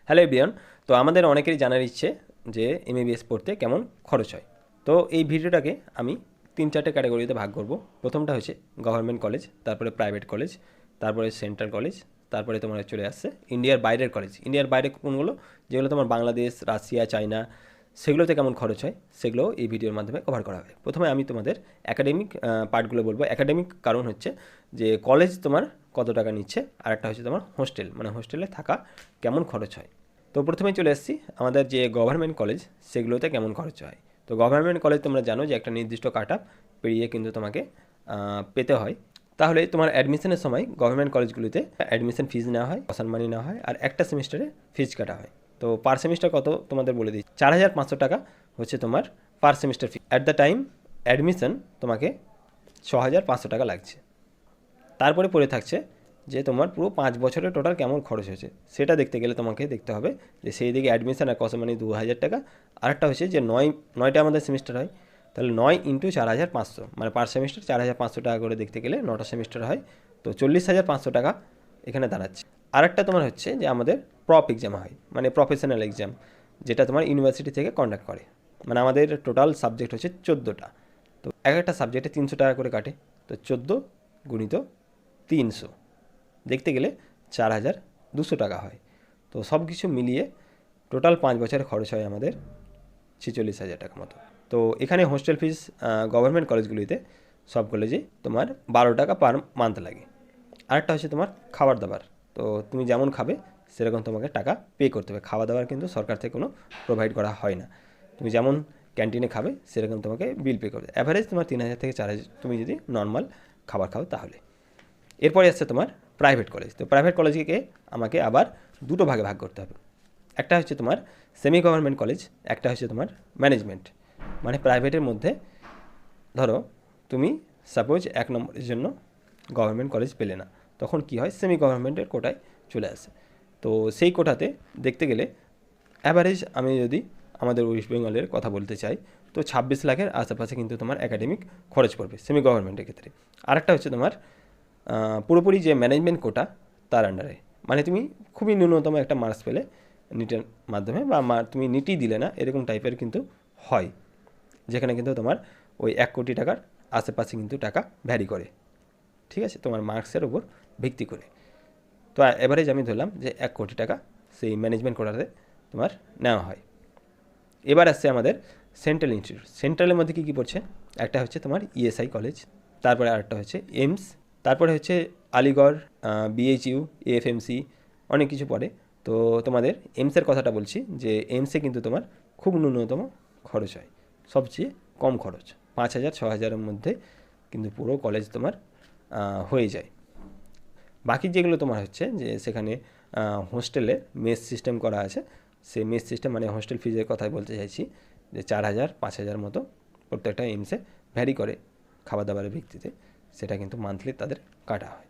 Hello everyone. তো আমাদের অনেকেরই জানার ইচ্ছে যে এমবিবিএস পড়তে কেমন খরচ হয়। তো এই ভিডিওটাকে আমি 3-4টে ক্যাটাগরিতে ভাগ করব। প্রথমটা হচ্ছে গভর্নমেন্ট কলেজ, তারপরে প্রাইভেট কলেজ, তারপরে সেন্ট্রাল কলেজ, তারপরে তোমার চলে আসছে ইন্ডিয়ার বাইরের কলেজ। ইন্ডিয়ার বাইরে কোনগুলো? যেগুলো তোমার বাংলাদেশ, রাশিয়া, চায়না, সেগুলোতে কেমন খরচ হয় সেগুলো এই ভিডিওর মাধ্যমে কভার করা হবে। প্রথমে আমি তোমাদের একাডেমিক পার্টগুলো বলবো। একাডেমিক কারণ হচ্ছে যে কলেজ তোমার কত টাকা নিচ্ছে, আর একটা হচ্ছে তোমার হোস্টেল, মানে হোস্টেলে থাকা কেমন খরচ হয়। তো প্রথমেই চলে এসেছি আমাদের যে গভর্নমেন্ট কলেজ, সেগুলোতে কেমন খরচ হয়। তো গভর্নমেন্ট কলেজ তোমরা জানো যে একটা নির্দিষ্ট কাট আপ পেরিয়ে কিন্তু তোমাকে পেতে হয়। তাহলে তোমার অ্যাডমিশনের সময় গভর্নমেন্ট কলেজগুলিতে অ্যাডমিশন ফিজ নেওয়া হয়, অসান মানি নেওয়া হয়, আর একটা সেমিস্টারে ফিজ কাটা হয়। তো পার সেমিস্টার কত তোমাদের বলে দিই, 4,500 টাকা হচ্ছে তোমার পার semester fee. At the time admission তোমাকে 6,500 টাকা লাগছে। তারপরে পড়ে থাকছে যে তোমার পুরো 5 বছরের টোটাল কেমন খরচ হয়েছে, সেটা দেখতে গেলে তোমাকে দেখতে হবে যে সেই দিকে অ্যাডমিশন আর কসম মানি 2,000 টাকা। আরেকটা হচ্ছে যে নয়টা আমাদের সেমিস্টার হয়, তাহলে 9 × 4,500, মানে পার সেমিস্টার 4,500 টাকা করে দেখতে গেলে 9টা সেমিস্টার হয়, তো 40,500 টাকা এখানে দাঁড়াচ্ছে। আরেকটা তোমার হচ্ছে যে আমাদের প্রপ এক্সাম হয়, মানে প্রফেশনাল এক্সাম, যেটা তোমার ইউনিভার্সিটি থেকে কন্ডাক্ট করে। মানে আমাদের টোটাল সাবজেক্ট হচ্ছে 14টা, তো এক একটা সাবজেক্টে 300 টাকা করে কাটে। তো 14 × 300 দেখতে গেলে 4,200 টাকা হয়। তো সব কিছু মিলিয়ে টোটাল 5 বছরে খরচ হয় আমাদের 46,000 টাকা মতো। তো এখানে হোস্টেল ফিস গভর্নমেন্ট কলেজগুলিতে সব কলেজে তোমার 12 টাকা পার মান্থ লাগে। আরেকটা হচ্ছে তোমার খাবার দাবার। তো তুমি যেমন খাবে সেরকম তোমাকে টাকা পে করতে হবে। খাওয়া দাওয়ার কিন্তু সরকার থেকে কোনো প্রোভাইড করা হয় না। তুমি যেমন ক্যান্টিনে খাবে সেরকম তোমাকে বিল পে করবে। অ্যাভারেজ তোমার 3,000 থেকে 4,000 তুমি যদি নর্মাল খাবার খাও তাহলে। এরপরে আসছে তোমার প্রাইভেট কলেজ। তো প্রাইভেট কলেজকে আমাকে আবার দুটো ভাগে ভাগ করতে হবে। একটা হচ্ছে তোমার সেমি গভর্নমেন্ট কলেজ, একটা হচ্ছে তোমার ম্যানেজমেন্ট। মানে প্রাইভেটের মধ্যে ধরো তুমি সাপোজ 1 নম্বরের জন্য গভর্নমেন্ট কলেজ পেলে না, তখন কি হয়, সেমি গভর্নমেন্টের কোটায় চলে আসে। তো সেই কোটাতে দেখতে গেলে অ্যাভারেজ আমি যদি আমাদের ওয়েস্ট বেঙ্গলের কথা বলতে চাই, তো 26 লাখের আশেপাশে কিন্তু তোমার একাডেমিক খরচ পড়বে সেমি গভর্নমেন্টের ক্ষেত্রে। আরেকটা হচ্ছে তোমার পুরোপুরি যে ম্যানেজমেন্ট কোটা, তার আন্ডারে, মানে তুমি খুবই ন্যূনতম একটা মার্কস পেলে নিটের মাধ্যমে, বা তুমি নিটই দিলে না, এরকম টাইপের কিন্তু হয়, যেখানে কিন্তু তোমার ওই 1 কোটি টাকার আশেপাশে কিন্তু টাকা ভ্যারি করে। ঠিক আছে, তোমার মার্কসের ওপর ভিত্তি করে। তো এভারেজ আমি ধরলাম যে 1 কোটি টাকা সেই ম্যানেজমেন্ট কোটাতে তোমার নেওয়া হয়। এবার আসছে আমাদের সেন্ট্রাল ইনস্টিটিউট। সেন্ট্রালের মধ্যে কী কী পড়ছে, একটা হচ্ছে তোমার ইএসআই কলেজ, তারপরে আরেকটা হচ্ছে এইমস, তারপরে হচ্ছে আলিগড়, বিএইচইউ, এএফএমসি, অনেক কিছু পড়ে। তো তোমাদের এইমসের কথাটা বলছি, যে এইমসে কিন্তু তোমার খুব ন্যূনতম খরচ হয়, সবচেয়ে কম খরচ, 5,000-6,000-এর মধ্যে কিন্তু পুরো কলেজ তোমার হয়ে যায়। বাকি যেগুলো তোমার হচ্ছে যে সেখানে হোস্টেলে মেস সিস্টেম করা আছে, সেই মেস সিস্টেম মানে হোস্টেল ফিজের কথাই বলতে চাইছি, যে 4,000-5,000 মতো প্রত্যেকটা এইমসে ভ্যারি করে খাবার দাবারের ভিত্তিতে, সেটা কিন্তু মান্থলি তাদের কাটা হয়।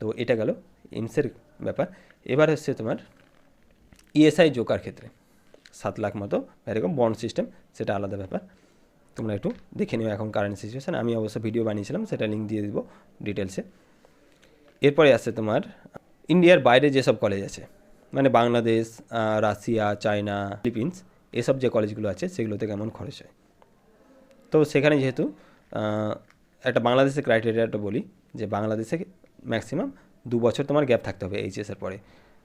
তো এটা গেল এইমসের ব্যাপার। এবার হচ্ছে তোমার ইএসআই জোকার ক্ষেত্রে 7 লাখ মতো, এরকম বন্ড সিস্টেম, সেটা আলাদা ব্যাপার, তোমরা একটু দেখে নিও এখন কারেন্ট সিচুয়েশান। আমি অবশ্য ভিডিও বানিয়েছিলাম, সেটা লিঙ্ক দিয়ে দিব ডিটেলসে। এরপরে আসছে তোমার ইন্ডিয়ার বাইরে যেসব কলেজ আছে, মানে বাংলাদেশ, রাশিয়া, চায়না, ফিলিপিন্স, এসব যে কলেজগুলো আছে সেগুলোতে কেমন খরচ হয়। তো সেখানে যেহেতু একটা বাংলাদেশের ক্রাইটেরিয়াটা বলি, যে বাংলাদেশে ম্যাক্সিমাম 2 বছর তোমার গ্যাপ থাকতে হবে এইচএসের পরে।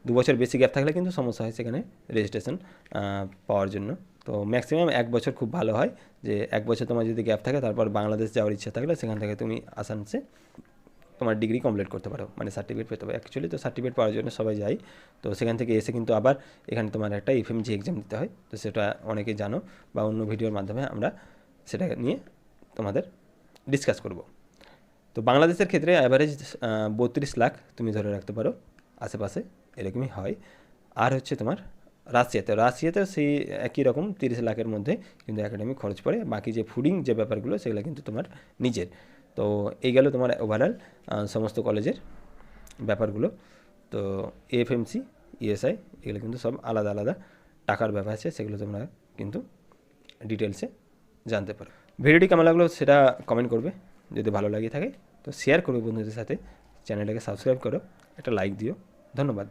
2 বছর বেশি গ্যাপ থাকলে কিন্তু সমস্যা হয় সেখানে রেজিস্ট্রেশন পাওয়ার জন্য। তো ম্যাক্সিমাম 1 বছর খুব ভালো হয়, যে 1 বছর তোমার যদি গ্যাপ থাকে, তারপর বাংলাদেশ যাওয়ার ইচ্ছা থাকলে সেখান থেকে তুমি আসামসে তোমার ডিগ্রি কমপ্লিট করতে পারো, মানে সার্টিফিকেট পেতে পারো। অ্যাকচুয়ালি তো সার্টিফিকেট পাওয়ার জন্য সবাই যায়, তো সেখান থেকে এসে কিন্তু আবার এখানে তোমার একটা এফএমজি এক্সাম দিতে হয়। তো সেটা অনেকে জানো, বা অন্য ভিডিওর মাধ্যমে আমরা সেটা নিয়ে তোমাদের ডিসকাস করব। তো বাংলাদেশের ক্ষেত্রে অ্যাভারেজ 32 লাখ তুমি ধরে রাখতে পারো আশেপাশে, এরকমই হয়। আর হচ্ছে তোমার রাশিয়াতেও সেই একই রকম 30 লাখের মধ্যে কিন্তু একাডেমিক খরচ পড়ে। বাকি যে ফুডিং যে ব্যাপারগুলো সেগুলো কিন্তু তোমার নিজের। তো এই গেল তোমার ওভারঅল সমস্ত কলেজের ব্যাপারগুলো। তো এএফএমসি, ইএসআই, এগুলো কিন্তু সব আলাদা আলাদা টাকার ব্যাপার আছে, সেগুলো তোমরা কিন্তু ডিটেলসে জানতে পারো। ভিডিওটি কেমন লাগলো সেটা কমেন্ট করবে, যদি ভালো লাগে থাকে তো শেয়ার করবে বন্ধুদের সাথে, চ্যানেলটাকে সাবস্ক্রাইব করো, একটা লাইক দিও। ধন্যবাদ।